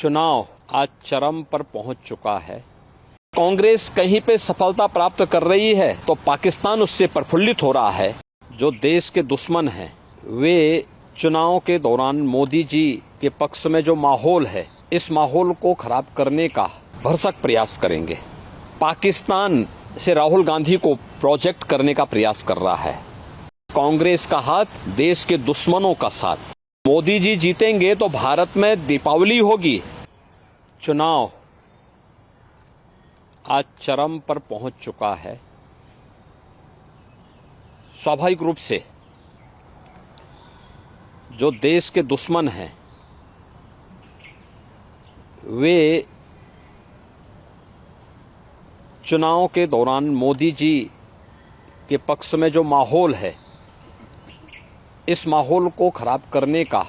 चुनाव आज चरम पर पहुंच चुका है। कांग्रेस कहीं पे सफलता प्राप्त कर रही है तो पाकिस्तान उससे प्रफुल्लित हो रहा है। जो देश के दुश्मन हैं वे चुनाव के दौरान मोदी जी के पक्ष में जो माहौल है, इस माहौल को खराब करने का भरसक प्रयास करेंगे। पाकिस्तान से राहुल गांधी को प्रोजेक्ट करने का प्रयास कर रहा है। कांग्रेस का हाथ देश के दुश्मनों का साथ। मोदी जी जीतेंगे तो भारत में दीपावली होगी। चुनाव आज चरम पर पहुंच चुका है। स्वाभाविक रूप से जो देश के दुश्मन हैं वे चुनाव के दौरान मोदी जी के पक्ष में जो माहौल है, इस माहौल को खराब करने का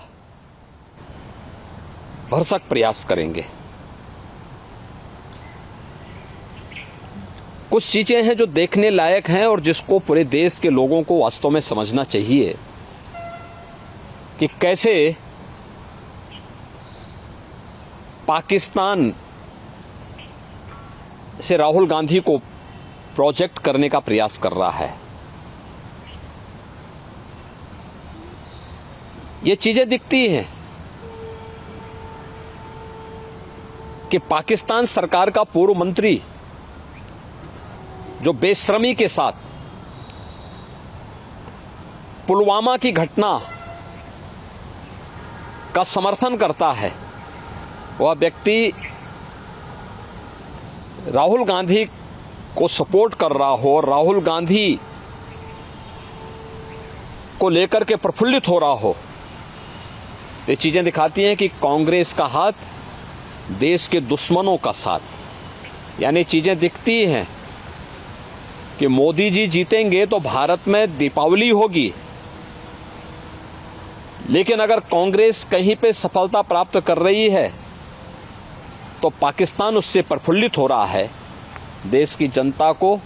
भरसक प्रयास करेंगे। कुछ चीजें हैं जो देखने लायक हैं और जिसको पूरे देश के लोगों को वास्तव में समझना चाहिए कि कैसे पाकिस्तान से राहुल गांधी को प्रोजेक्ट करने का प्रयास कर रहा है। ये चीजें दिखती हैं कि पाकिस्तान सरकार का पूर्व मंत्री जो बेशर्मी के साथ पुलवामा की घटना का समर्थन करता है, वह व्यक्ति राहुल गांधी को सपोर्ट कर रहा हो और राहुल गांधी को लेकर के प्रफुल्लित हो रहा हो, ये चीजें दिखाती हैं कि कांग्रेस का हाथ देश के दुश्मनों का साथ। यानी चीजें दिखती हैं कि मोदी जी जीतेंगे तो भारत में दीपावली होगी, लेकिन अगर कांग्रेस कहीं पे सफलता प्राप्त कर रही है तो पाकिस्तान उससे प्रफुल्लित हो रहा है। देश की जनता को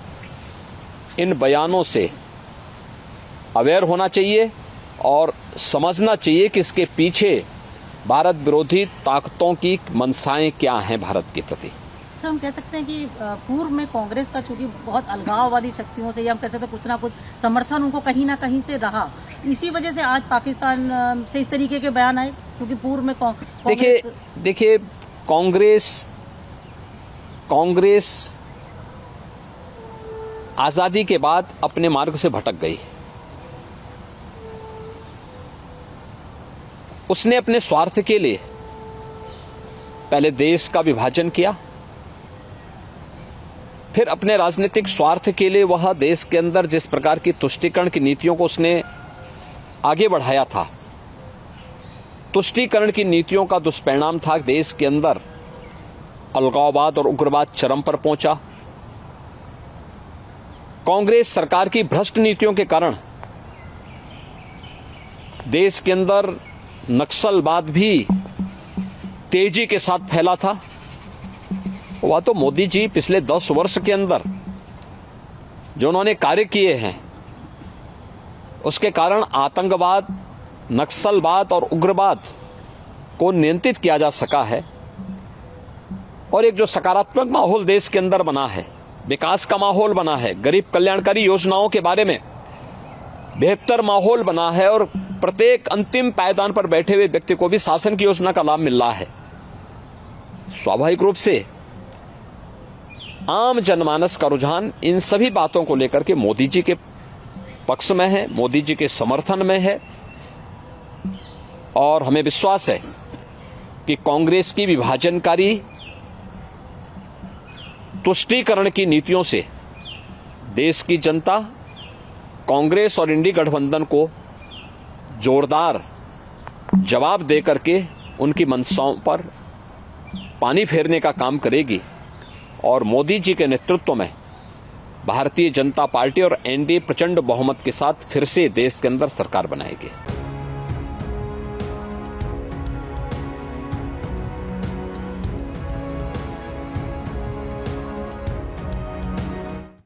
इन बयानों से अवेयर होना चाहिए और समझना चाहिए कि इसके पीछे भारत विरोधी ताकतों की मंशाएं क्या हैं भारत के प्रति। सर, हम कह सकते हैं कि पूर्व में कांग्रेस का चूंकि बहुत अलगाववादी शक्तियों से, या हम कह सकते हैं कुछ ना कुछ समर्थन उनको कहीं ना कहीं से रहा, इसी वजह से आज पाकिस्तान से इस तरीके के बयान आए, क्योंकि पूर्व में देखिए कांग्रेस आजादी के बाद अपने मार्ग से भटक गई। उसने अपने स्वार्थ के लिए पहले देश का विभाजन किया, फिर अपने राजनीतिक स्वार्थ के लिए वह देश के अंदर जिस प्रकार की तुष्टीकरण की नीतियों को उसने आगे बढ़ाया था, तुष्टीकरण की नीतियों का दुष्परिणाम था देश के अंदर अलगाववाद और उग्रवाद चरम पर पहुंचा। कांग्रेस सरकार की भ्रष्ट नीतियों के कारण देश के अंदर नक्सलवाद भी तेजी के साथ फैला था। वह तो मोदी जी पिछले 10 वर्ष के अंदर जो उन्होंने कार्य किए हैं, उसके कारण आतंकवाद, नक्सलवाद और उग्रवाद को नियंत्रित किया जा सका है। और एक जो सकारात्मक माहौल देश के अंदर बना है, विकास का माहौल बना है, गरीब कल्याणकारी योजनाओं के बारे में बेहतर माहौल बना है और प्रत्येक अंतिम पायदान पर बैठे हुए व्यक्ति को भी शासन की योजना का लाभ मिल रहा है। स्वाभाविक रूप से आम जनमानस का रुझान इन सभी बातों को लेकर के मोदी जी के पक्ष में है, मोदी जी के समर्थन में है। और हमें विश्वास है कि कांग्रेस की विभाजनकारी तुष्टीकरण की नीतियों से देश की जनता कांग्रेस और इंडी गठबंधन को जोरदार जवाब दे करके उनकी मंशाओं पर पानी फेरने का काम करेगी और मोदी जी के नेतृत्व में भारतीय जनता पार्टी और एनडीए प्रचंड बहुमत के साथ फिर से देश के अंदर सरकार बनाएगी।